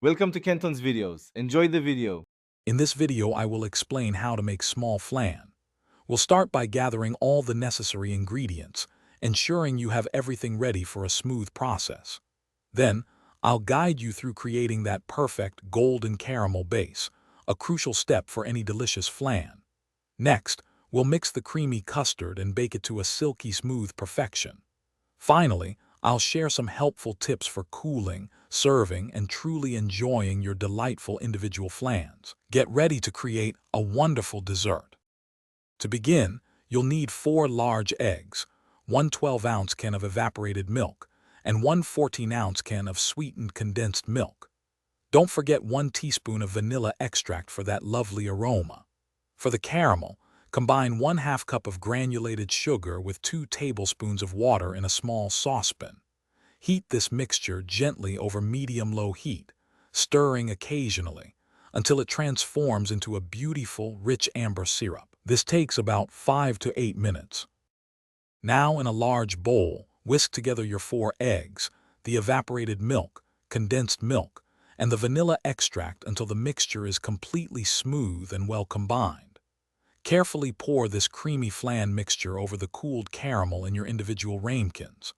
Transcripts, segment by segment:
Welcome to Kenton's videos. Enjoy the video. In this video, I will explain how to make small flan. We'll start by gathering all the necessary ingredients, ensuring you have everything ready for a smooth process. Then, I'll guide you through creating that perfect golden caramel base, a crucial step for any delicious flan. Next, we'll mix the creamy custard and bake it to a silky smooth perfection. Finally, I'll share some helpful tips for cooling, serving, and truly enjoying your delightful individual flans. Get ready to create a wonderful dessert. To begin, you'll need 4 large eggs, one 12-ounce can of evaporated milk, and one 14-ounce can of sweetened condensed milk. Don't forget 1 teaspoon of vanilla extract for that lovely aroma. For the caramel, combine 1/2 cup of granulated sugar with 2 tablespoons of water in a small saucepan. Heat this mixture gently over medium-low heat, stirring occasionally, until it transforms into a beautiful, rich amber syrup. This takes about 5 to 8 minutes. Now in a large bowl, whisk together your 4 eggs, the evaporated milk, condensed milk, and the vanilla extract until the mixture is completely smooth and well combined. Carefully pour this creamy flan mixture over the cooled caramel in your individual ramekins.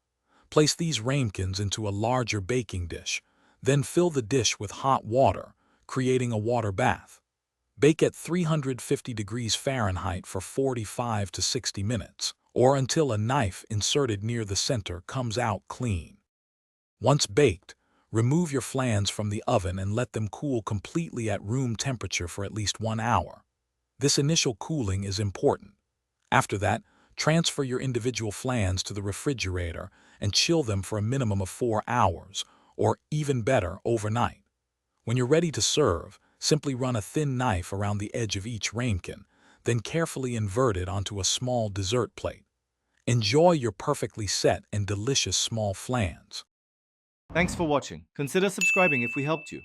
Place these ramekins into a larger baking dish, then fill the dish with hot water, creating a water bath. Bake at 350 degrees Fahrenheit for 45 to 60 minutes, or until a knife inserted near the center comes out clean. Once baked, remove your flans from the oven and let them cool completely at room temperature for at least 1 hour. This initial cooling is important. After that, transfer your individual flans to the refrigerator and chill them for a minimum of 4 hours, or even better, overnight. When you're ready to serve, simply run a thin knife around the edge of each ramekin, then carefully invert it onto a small dessert plate. Enjoy your perfectly set and delicious small flans. Thanks for watching. Consider subscribing if we helped you.